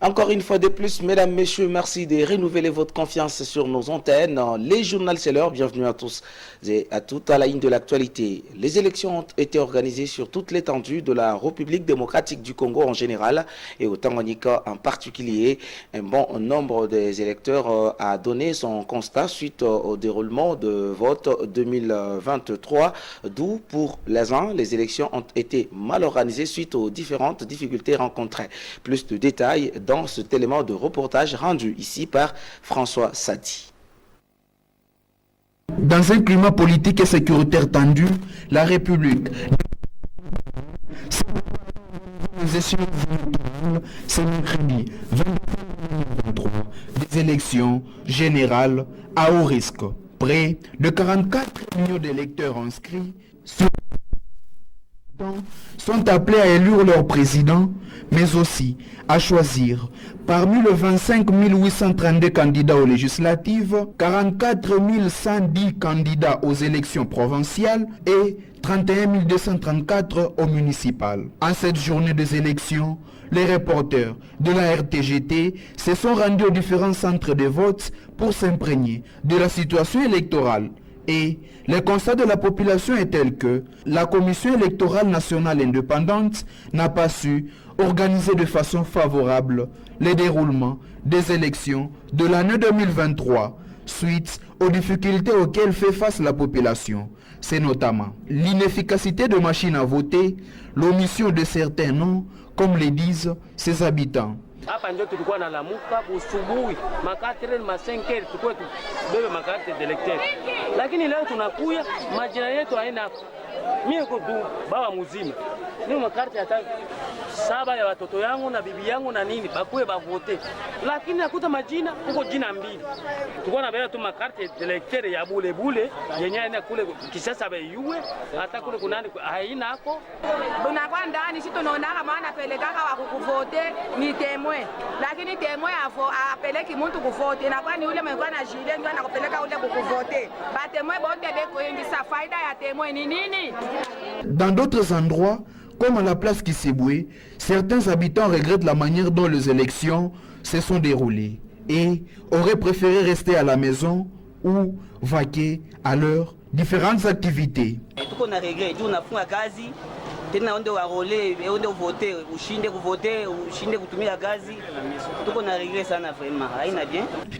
Encore une fois de plus, mesdames, messieurs, merci de renouveler votre confiance sur nos antennes. Les journaux, c'est l'heure. Bienvenue à tous et à toutes à la ligne de l'actualité. Les élections ont été organisées sur toute l'étendue de la République démocratique du Congo en général et au Tanganyika en particulier. Un bon nombre des électeurs a donné son constat suite au déroulement de vote 2023, d'où pour les uns, les élections ont été mal organisées suite aux différentes difficultés rencontrées. Plus de détails dans cet élément de reportage rendu ici par François Sadi. Dans un climat politique et sécuritaire tendu, la République c'est mercredi 2023 des élections générales à haut risque. Près de 44 millions d'électeurs inscrits sont appelés à élire leur président, mais aussi à choisir parmi les 25 832 candidats aux législatives, 44 110 candidats aux élections provinciales et 31 234 aux municipales. En cette journée des élections, les reporters de la RTGT se sont rendus aux différents centres de vote pour s'imprégner de la situation électorale. Et le constat de la population est tel que la Commission électorale nationale indépendante n'a pas su organiser de façon favorable le déroulement des élections de l'année 2023 suite aux difficultés auxquelles fait face la population. C'est notamment l'inefficacité de machines à voter, l'omission de certains noms, comme le disent ses habitants. Hapa ndio tulikuwa nalamuka usubuhi makatire ma 5h tukue tubebe makarte d'électeur, lakini leo tunakuya majina yetu haina. Mimi niko tu baba mzima, ni makarte hata 7 ya watoto yangu na bibi yangu na nini bakuwe bavote, lakini nakuta majina huko jina 2. Tulikuwa na beba tu makarte d'électeur ya bule bule yenye ina kule Kisasa beyue hata kule kunani haina hapo. Unakuwa ndani sisi tunaona kama anapelekaka wa kukuvote ni temwe, lakini temwe apeleki mtu kuvote inakuwa ni ule mwenye na jile ndio anakupeleka ule kukuvote. Ba temwe bote beko yengi sa faida ya temwe ni nini? Dans d'autres endroits, comme à la place Kiseboué, certains habitants regrettent la manière dont les élections se sont déroulées et auraient préféré rester à la maison ou vaquer à leurs différentes activités.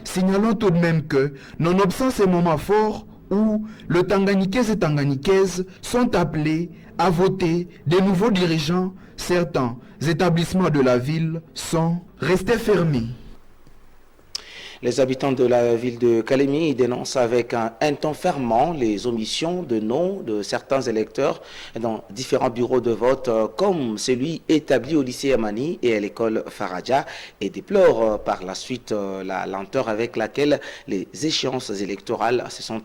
Signalons tout de même que, nonobstant ces moments forts où le Tanganyikais et Tanganyikaises sont appelés à voter de nouveaux dirigeants, certains établissements de la ville sont restés fermés. Les habitants de la ville de Kalemi dénoncent avec un ton fermant les omissions de noms de certains électeurs dans différents bureaux de vote, comme celui établi au lycée Amani et à l'école Faradja, et déplorent par la suite la lenteur avec laquelle les échéances électorales se sont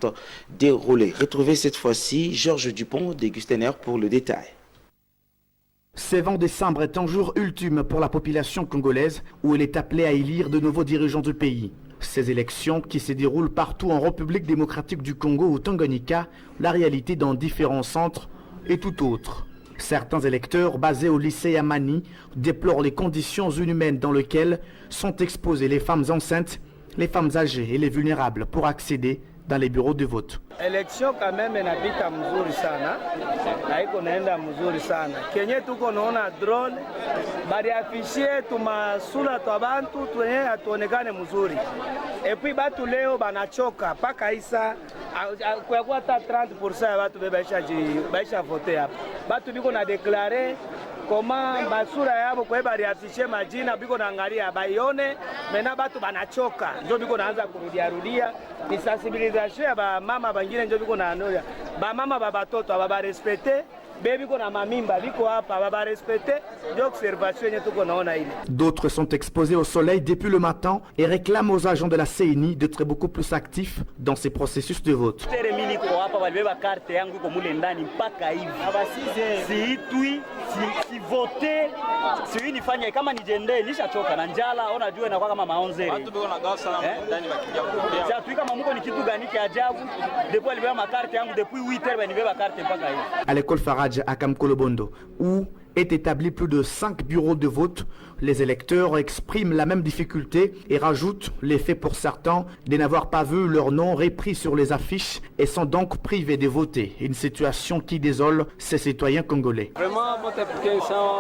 déroulées. Retrouvez cette fois-ci Georges Dupont des Gustener pour le détail. Ce 20 décembre est un jour ultime pour la population congolaise où elle est appelée à élire de nouveaux dirigeants du pays. Ces élections qui se déroulent partout en République démocratique du Congo ou Tanganyika, la réalité dans différents centres est tout autre. Certains électeurs basés au lycée Amani déplorent les conditions inhumaines dans lesquelles sont exposées les femmes enceintes, les femmes âgées et les vulnérables pour accéder dans les bureaux de vote. Election quand même inapita mzuri sana. Haiko naenda mzuri sana. Kenye tuko naona drone bali afishie tumasura twa bantu twenye atuonekane mzuri. Et puis batu leo banachoka paka isa kwa hata 30% ya watu baisha vote hapa. Batu biko na declarer koma basura yabo kwa bali afishie majina biko naangalia baione mena batu banachoka. Ndio biko naanza kurudia ni sensibilisation ya ba mama bangine ndio biko naanoya. Ba mama ba batoto baba respecter bebi ko na mamimba biko hapa baba respecter ndio observation yenye tuko naona ile. D'autres sont exposés au soleil depuis le matin et réclament aux agents de la CENI d'être beaucoup plus actifs dans ces processus de vote. Mimi niko hapa walibeba carte yangu iko mule ndani mpaka hivi. Siitwi si vote si nifanye kama nijende nishachoka na njala ona jua inakuwa kama maonzeri. Watu biko na gasa na ndani bakija kuongea. Sasa tu kama mko ni kitu gani kia ajabu depuis walibeba carte yangu depuis 8h banibeba carte mpaka hivi. À l'école Faradja à Kamkolobondo où est établi plus de 5 bureaux de vote. Les électeurs expriment la même difficulté et rajoutent l'effet pour certains de n'avoir pas vu leur nom repris sur les affiches et sont donc privés de voter. Une situation qui désole ces citoyens congolais. Vraiment,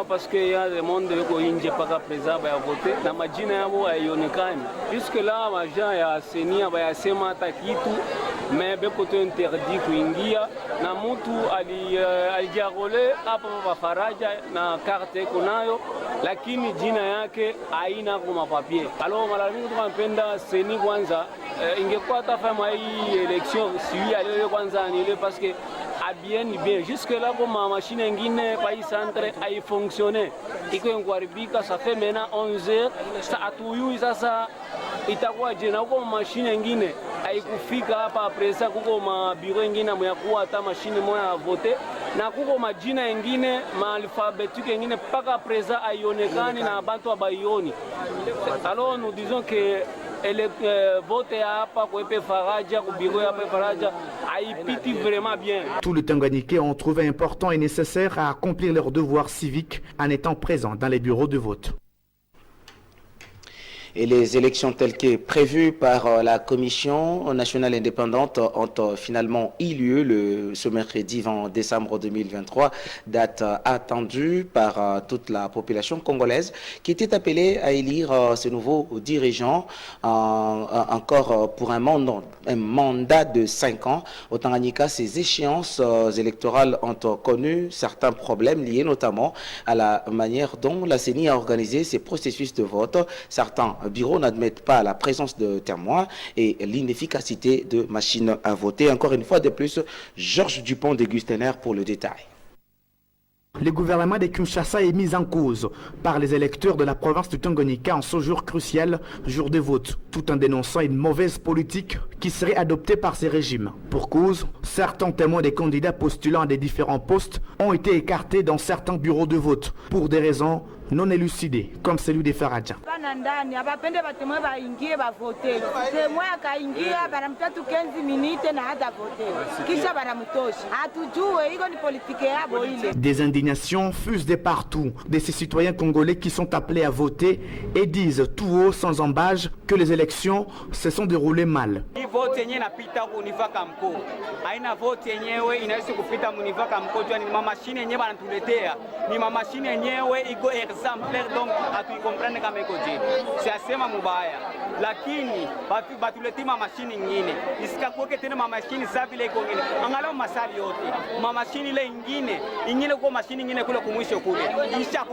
parce qu'il y a des monde qui n'ont pas présent à voter. La majina jusque là, les gens ya senia ba sema takitu mais bekoto interdit kuingia na mtu alijarole hapa kwa faraja na karte kunayo lakini jina yake haina kwa mapapie. Alors malalamiko tunapenda seni kwanza ingekuwa tafanya hii election si alio kwanza anile parce que bien jusque là comme machine ingine pa hii centre ai fonctionner iko ngwaribika ça fait maintenant 11h ça atuyu sasa itakuwa je na huko mashine nyingine haikufika hapa presa kuko mabiro nyingine myakuwa hata mashine moja ya vote na kuko majina nyingine maalphabétique nyingine paka presa haionekani na bantu abaioni. Alors nous disons que vote hapa kwa Faraja ku biro ya Faraja haipiti vraiment bien. Tous les Tanganyikais ont trouvé important et nécessaire à accomplir leurs devoirs civiques en étant présents dans les bureaux de vote. Et les élections telles que prévues par la Commission nationale indépendante ont finalement eu lieu ce mercredi 20 décembre 2023, date attendue par toute la population congolaise qui était appelée à élire ce nouveau dirigeant encore pour un mandat de 5 ans. Au Tanganyika, ces échéances électorales ont connu certains problèmes liés notamment à la manière dont la CENI a organisé ses processus de vote. Certains bureaux n'admettent pas la présence de témoins et l'inefficacité de machines à voter. Encore une fois de plus, Georges Dupont de Gustener pour le détail. Le gouvernement de Kinshasa est mis en cause par les électeurs de la province du Tanganyika en ce jour crucial, jour de vote, tout en dénonçant une mauvaise politique qui serait adoptée par ces régimes. Pour cause, certains témoins des candidats postulant à des différents postes ont été écartés dans certains bureaux de vote pour des raisons non élucidées, comme celui des Faraja. Des indignations fusent de partout de ces citoyens congolais qui sont appelés à voter et disent tout haut sans embâche que les élections se sont déroulées mal. Donc hatuikomprendre kama iko je siasema mubaya lakini batuleti mashine nyingine isikakuweke tena mashine za vile iko ngine angalau masali yote mashine ile nyingine kwa mashine nyingine kule kumwisho kule isha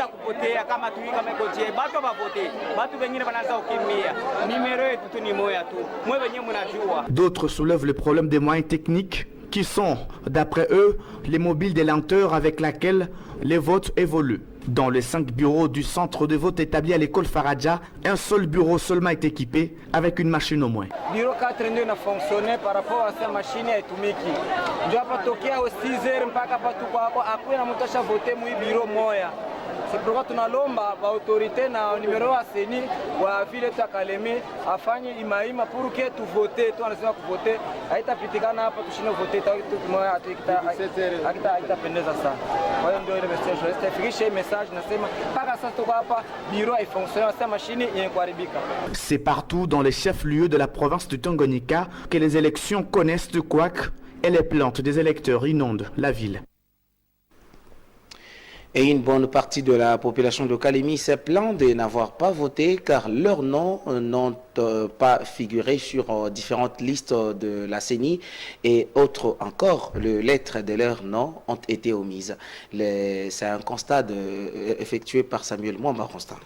kupotea kama tuika kama iko je batu bavote batu wengine wanaanza ukimia numero yetu tu ni moja tu mwe wenyewe mnajua. D'autres soulèvent le problème des moyens techniques qui sont, d'après eux, les mobiles des lenteurs avec lesquelles les votes évoluent. Dans les 5 bureaux du centre de vote établi à l'école Faraja, un seul bureau seulement est équipé avec une machine au moins. Bureau 4 ndio na fonctionner par rapport à cette machine haitumiki. Ndio hapa tokea 6h mpaka hapa tuko hapo hakuna mtu asha-vote mu bureau moja. C'est pourquoi tunalomba ba autorité na numero wa seni wa vile takaleme afanye imaima pour que tu vote tu anasema kuvote haitapitikana hapa tushine vote tu moja haitapendeza sana. Kwa hiyo ndio ile message reste message nasema mpaka sasa tuko hapa bureau haifonctionne sa machine inakuharibika. C'est partout dans les chefs-lieux de la province du Tanganyika que les élections connaissent de couac et les plaintes des électeurs inondent la ville. Et une bonne partie de la population de Kalemi s'est plaint de n'avoir pas voté car leurs noms n'ont pas figuré sur différentes listes de la CENI et autres encore, les lettres de leurs noms ont été omises. C'est un constat effectué par Samuel Mwamba-Constant.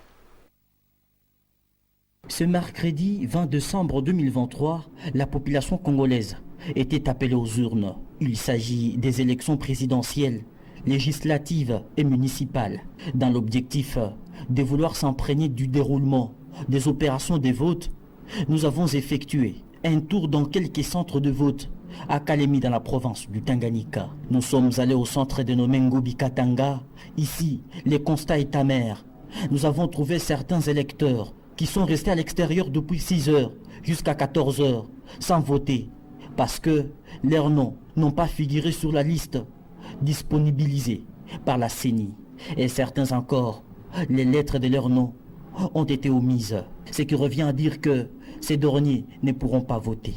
Ce mercredi 20 décembre 2023, la population congolaise était appelée aux urnes. Il s'agit des élections présidentielles, législatives et municipales, dans l'objectif de vouloir s'imprégner du déroulement des opérations de vote. Nous avons effectué un tour dans quelques centres de vote à Kalemi dans la province du Tanganyika. Nous sommes allés au centre dénommé Ngobi-Katanga. Ici, le constat est amer. Nous avons trouvé certains électeurs qui sont restés à l'extérieur depuis 6 heures jusqu'à 14 heures sans voter parce que leurs noms n'ont pas figuré sur la liste disponibilisée par la CENI. Et certains encore, les lettres de leur nom ont été omises. Ce qui revient à dire que ces derniers ne pourront pas voter.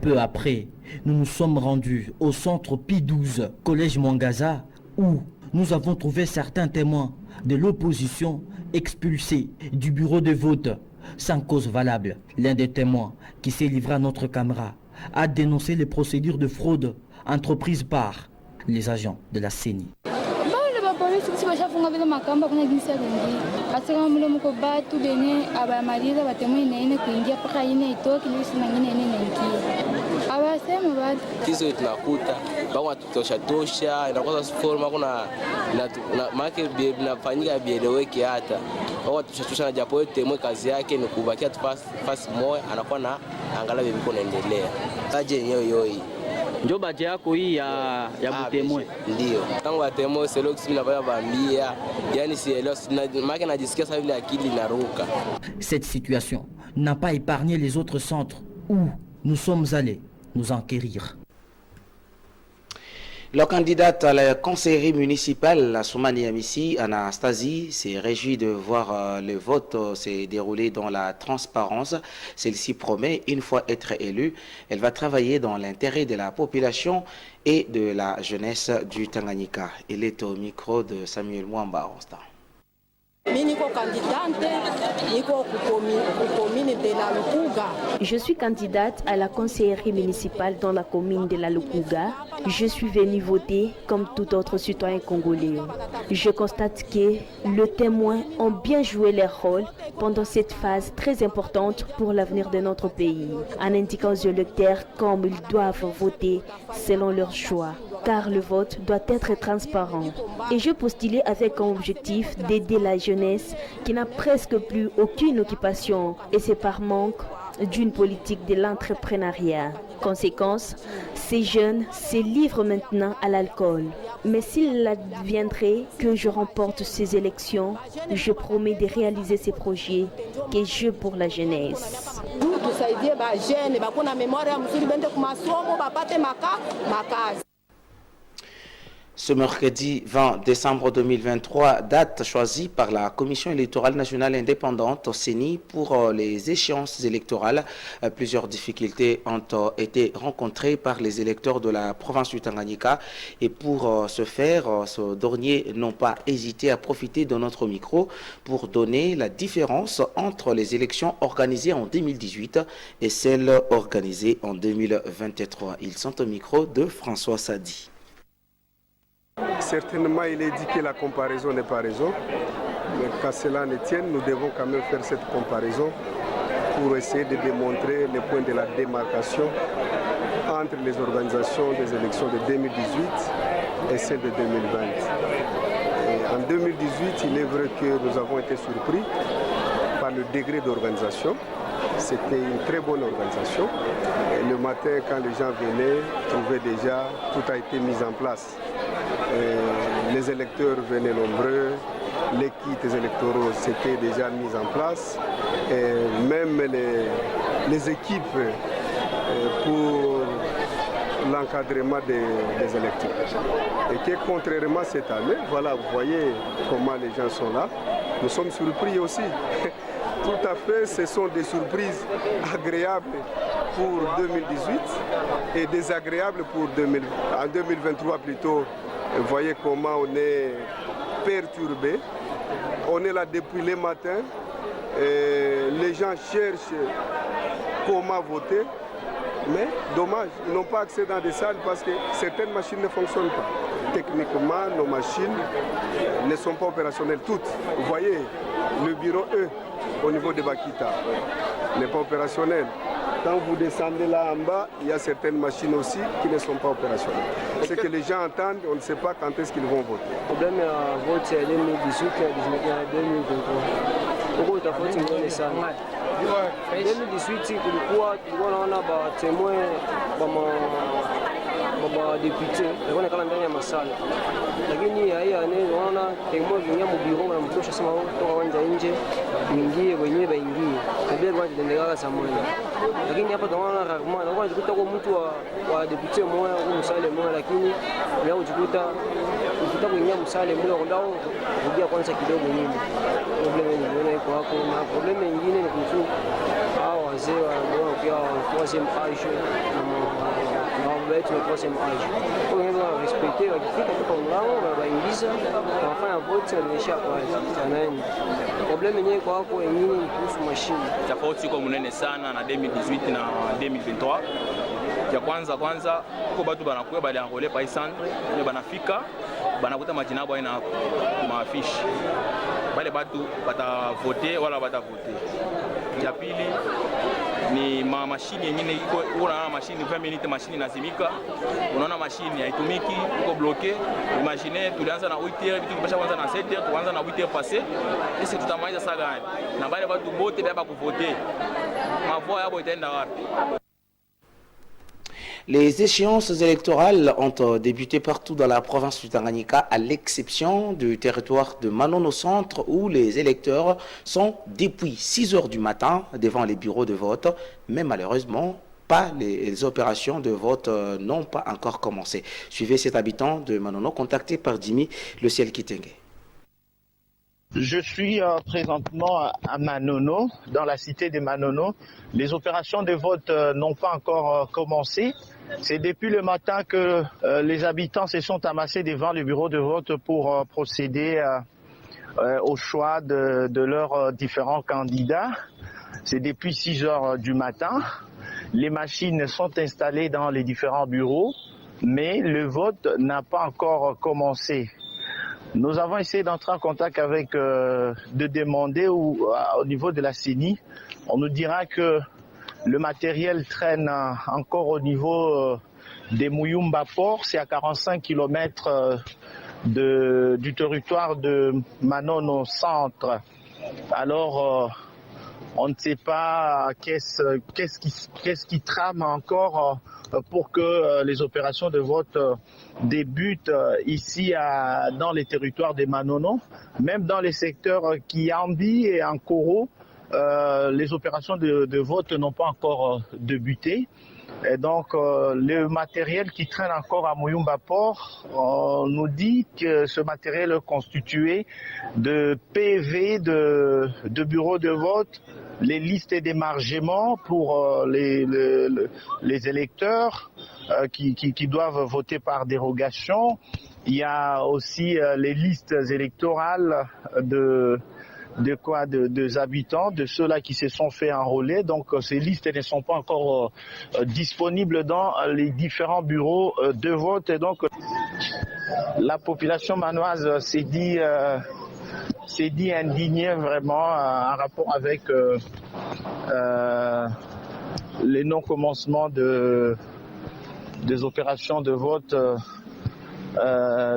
Peu après, nous nous sommes rendus au centre P12, collège Mwangaza, où nous avons trouvé certains témoins de l'opposition expulsés du bureau de vote sans cause valable. L'un des témoins qui s'est livré à notre caméra a dénoncé les procédures de fraude entreprises par les agents de la CENI. Kizo tunakuta bako tutosha inakosa forma kuna maana binafanyika bieleweke hata bako tutosha na japo yote mwe kazi yake ni kubakia tu fast moja anakuwa na angalau biko naendelea kaje yenyewe yoi Ndio baje yako hii ya butemwe ndio tangu butemwe selo kisina bambia yani sielewa maana najisikia sasa vile akili inaruka. Cette situation n'a pas épargné les autres centres où nous sommes allés nous enquérir. La candidate à la conseillerie municipale, la Soumani Amissi, Anastasie, s'est réjouie de voir le vote s'est déroulé dans la transparence. Celle-ci promet, une fois être élue, elle va travailler dans l'intérêt de la population et de la jeunesse du Tanganyika. Elle est au micro de Samuel Mwamba Rosta. Je suis candidate à la conseillerie municipale dans la commune de la Lukuga. Je suis venue voter comme tout autre citoyen congolais. Je constate que les témoins ont bien joué leur rôle pendant cette phase très importante pour l'avenir de notre pays, en indiquant aux électeurs comme ils doivent voter selon leur choix, car le vote doit être transparent. Et je postulais avec comme objectif d'aider la jeunesse qui n'a presque plus aucune occupation, et c'est par manque d'une politique de l'entrepreneuriat. Conséquence, ces jeunes se livrent maintenant à l'alcool. Mais s'il adviendrait que je remporte ces élections, je promets de réaliser ces projets que je pour la jeunesse. Ce mercredi 20 décembre 2023, date choisie par la Commission électorale nationale indépendante au CENI pour les échéances électorales. Plusieurs difficultés ont été rencontrées par les électeurs de la province du Tanganyika et pour ce faire, ces derniers n'ont pas hésité à profiter de notre micro pour donner la différence entre les élections organisées en 2018 et celles organisées en 2023. Ils sont au micro de François Sadi. Certainement, il est dit que la comparaison n'est pas raison, mais qu'à cela ne tienne, nous devons quand même faire cette comparaison pour essayer de démontrer les points de la démarcation entre les organisations des élections de 2018 et celles de 2020. Et en 2018, il est vrai que nous avons été surpris par le degré d'organisation. C'était une très bonne organisation. Et le matin, quand les gens venaient, trouvaient déjà tout a été mis en place. Les électeurs venaient nombreux, les kits électoraux s'étaient déjà mis en place, et même les équipes pour l'encadrement des électeurs. Et que contrairement à cette année, voilà, vous voyez comment les gens sont là, nous sommes surpris aussi. Tout à fait, ce sont des surprises agréables pour 2018 et désagréables pour en 2023 plutôt. Vous voyez comment on est perturbé. On est là depuis le matin. Les gens cherchent comment voter. Mais dommage, ils n'ont pas accès dans des salles parce que certaines machines ne fonctionnent pas. Techniquement, nos machines ne sont pas opérationnelles toutes. Vous voyez, le bureau E au niveau de Bakita n'est pas opérationnel. Quand vous descendez là en bas, il y a certaines machines aussi qui ne sont pas opérationnelles. Ce que les gens entendent, on ne sait pas quand est-ce qu'ils vont voter. Le problème est vote 2018 et 2023. Pourquoi tofauti ngine sana. 2018 kulikuwa tunaona ba témoin deputy alikuwa ndani ya masala, lakini haya unaona tembo vingia mubiro na mtosha sema toka wanja nje ingie wenyewe baingie kabla kwa kuendelea samani, lakini hapa tunaona kama anakuwa jikuta kwa mtu wa deputy moja au msale moja, lakini leo jikuta kuingia msale mmoja kwa ndao kuja kwanza kidogo nyingi. Problem nyingine iko hapo, na problem nyingine ni kuhusu hao wazee wa pia kwa sema aisho na wetu kwa sema aisho. Kwa hiyo respecte wakifika kwa mlango na waingiza wanafanya vote walisha kwa sanani. Problem yenyewe iko hapo nyingine ni kuhusu mashine. Tofauti iko mnene sana na 2018 na 2023. Ya kwanza huko batu banakuwa bali angole pa centre ndio banafika banakuta majina yao ina maafishi bale batu batavote wala batavote. Ya pili ni mashini nyingine iko, unaona mashini 20 minutes mashini nazimika, unaona mashini haitumiki, iko bloqué. Imagine tulianza na 8h vitu kipasha kwanza na 7h, tuanza na 8h passé, ese tutamaliza saa gani? Na bale batu bote baba kuvote mavoa yabo itaenda wapi? Les échéances électorales ont débuté partout dans la province du Tanganyika, à l'exception du territoire de Manono Centre, où les électeurs sont depuis 6 heures du matin devant les bureaux de vote, mais malheureusement, les opérations de vote n'ont pas encore commencé. Suivez cet habitant de Manono, contacté par Jimmy Le Ciel Kitenge. Je suis présentement à Manono, dans la cité de Manono. Les opérations de vote n'ont pas encore commencé. C'est depuis le matin que les habitants se sont amassés devant le bureau de vote pour procéder au choix de leurs différents candidats. C'est depuis 6 heures du matin. Les machines sont installées dans les différents bureaux, mais le vote n'a pas encore commencé. Nous avons essayé d'entrer en contact avec, de demander au niveau de la CENI. On nous dira que le matériel traîne encore au niveau des Muyumba Port. C'est à 45 km du territoire de Manono Centre. Alors, on ne sait pas qu'est-ce qui trame encore pour que les opérations de vote débutent ici dans les territoires de Manono. Même dans les secteurs Kiambi et Ankoro, les opérations de vote n'ont pas encore débuté. Et donc, le matériel qui traîne encore à Muyumba Port, on nous dit que ce matériel est constitué de PV, de bureaux de vote, les listes d'émargement pour les électeurs qui doivent voter par dérogation. Il y a aussi les listes électorales des habitants, de ceux-là qui se sont fait enrôler. Donc ces listes ne sont pas encore disponibles dans les différents bureaux de vote. Et donc la population manoise s'est dit indignée vraiment en rapport avec les non-commencements des opérations de vote.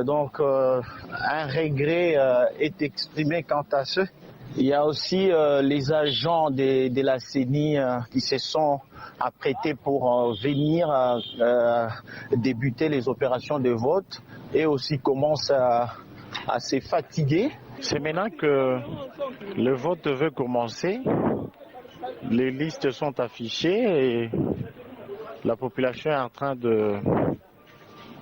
Donc un regret est exprimé quant à ce. Il y a aussi les agents de la CENI qui se sont apprêtés pour venir débuter les opérations de vote et aussi commencent à se fatiguer. C'est maintenant que le vote veut commencer. Les listes sont affichées et la population est en train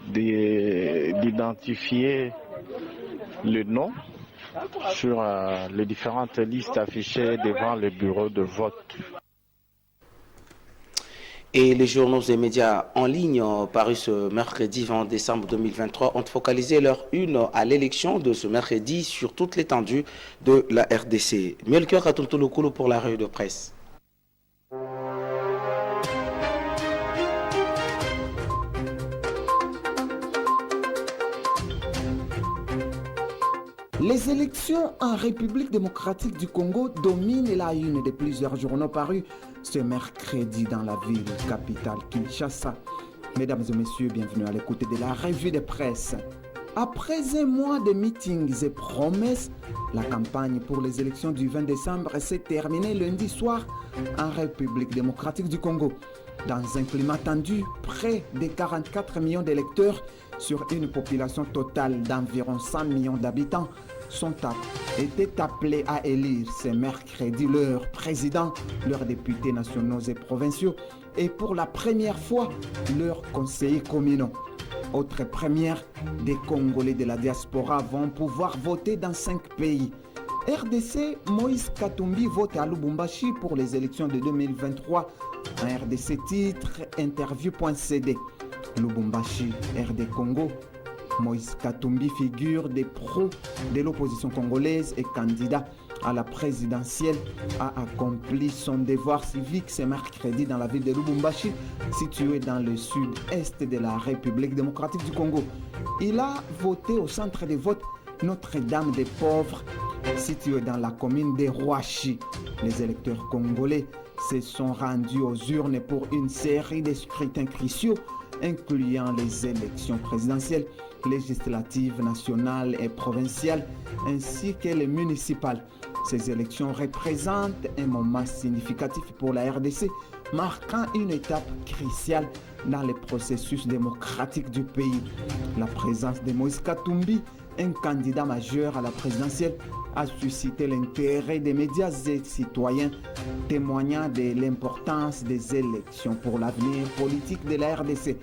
d'identifier le nom sur les différentes listes affichées devant le bureau de vote. Et les journaux et médias en ligne parus ce mercredi 20 décembre 2023 ont focalisé leur une à l'élection de ce mercredi sur toute l'étendue de la RDC. Melchior Katuntulukulu pour la revue de presse. Les élections en République démocratique du Congo dominent la une de plusieurs journaux parus ce mercredi dans la ville capitale Kinshasa. Mesdames et messieurs, bienvenue à l'écoute de la revue de presse. Après un mois de meetings et promesses, la campagne pour les élections du 20 décembre s'est terminée lundi soir en République démocratique du Congo. Dans un climat tendu, près de 44 millions d'électeurs sur une population totale d'environ 100 millions d'habitants étaient appelés à élire ce mercredi leur président, leurs députés nationaux et provinciaux et pour la première fois leurs conseillers communaux. Autre première, des Congolais de la diaspora vont pouvoir voter dans 5 pays. RDC, Moïse Katumbi vote à Lubumbashi pour les élections de 2023. Un RDC titre interview.cd. Lubumbashi, RD Congo. Moïse Katumbi, figure des pros de l'opposition congolaise et candidat à la présidentielle, a accompli son devoir civique ce mercredi dans la ville de Lubumbashi, située dans le sud-est de la République démocratique du Congo. Il a voté au centre de vote Notre-Dame des Pauvres, situé dans la commune de Rouachi. Les électeurs congolais se sont rendus aux urnes pour une série de scrutins cruciaux, incluant les élections présidentielles, législatives, nationales et provinciales, ainsi que les municipales. Ces élections représentent un moment significatif pour la RDC, marquant une étape cruciale dans le processus démocratique du pays. La présence de Moïse Katumbi, un candidat majeur à la présidentielle, a suscité l'intérêt des médias et citoyens, témoignant de l'importance des élections pour l'avenir politique de la RDC.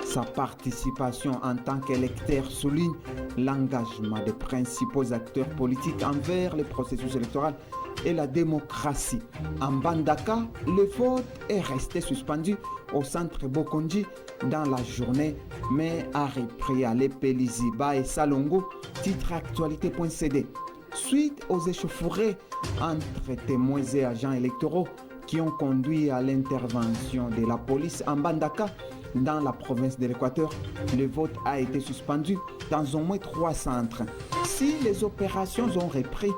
Sa participation en tant qu'électeur souligne l'engagement des principaux acteurs politiques envers le processus électoral et la démocratie. En Bandaka, le vote est resté suspendu au centre Bokonji dans la journée, mais a repris à Lepeliziba et Salongo, titre actualité.cd. Suite aux échauffourées entre témoins et agents électoraux qui ont conduit à l'intervention de la police en Bandaka, dans la province de l'Équateur, le vote a été suspendu dans au moins 3 centres. Si les opérations ont repris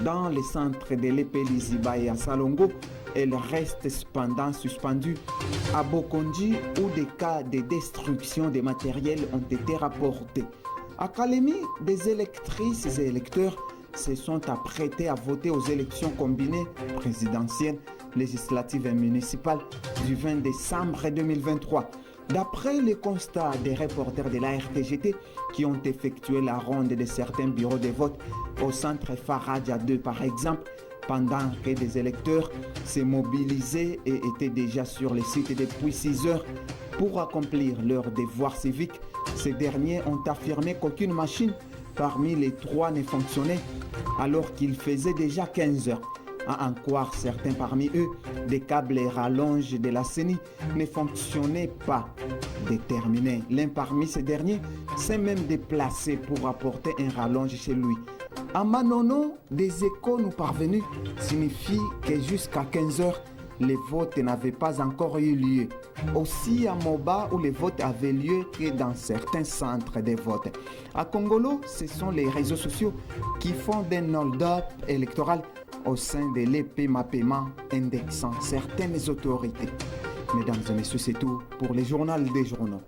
dans les centres de Lepeliziba et à Salongo, elles restent cependant suspendues à Bokonji où des cas de destruction des matériels ont été rapportés. À Kalemi, des électrices et électeurs se sont apprêtés à voter aux élections combinées présidentielles, législatives et municipales du 20 décembre 2023. D'après les constats des reporters de la RTGT qui ont effectué la ronde de certains bureaux de vote au centre Faradia 2 par exemple, pendant que des électeurs se mobilisaient et étaient déjà sur le site depuis 6 heures pour accomplir leur devoir civique, ces derniers ont affirmé qu'aucune machine parmi les 3 ne fonctionnait alors qu'il faisait déjà 15 heures. À en croire certains parmi eux, des câbles et rallonges de la CENI ne fonctionnaient pas. Déterminé, l'un parmi ces derniers s'est même déplacé pour apporter un rallonge chez lui. À Manono, des échos nous parvenus signifient que jusqu'à 15 heures, les votes n'avaient pas encore eu lieu. Aussi à Moba, où les votes avaient lieu que dans certains centres de vote. À Congolo, ce sont les réseaux sociaux qui font d'un hold-up électoral au sein de l'EPMAPEMA indexant certaines autorités. Mesdames et messieurs, c'est tout pour les journaux des journaux.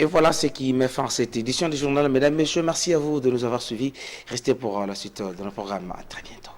Et voilà ce qui met fin à cette édition du journal. Mesdames et messieurs, merci à vous de nous avoir suivis. Restez pour la suite de notre programme. À très bientôt.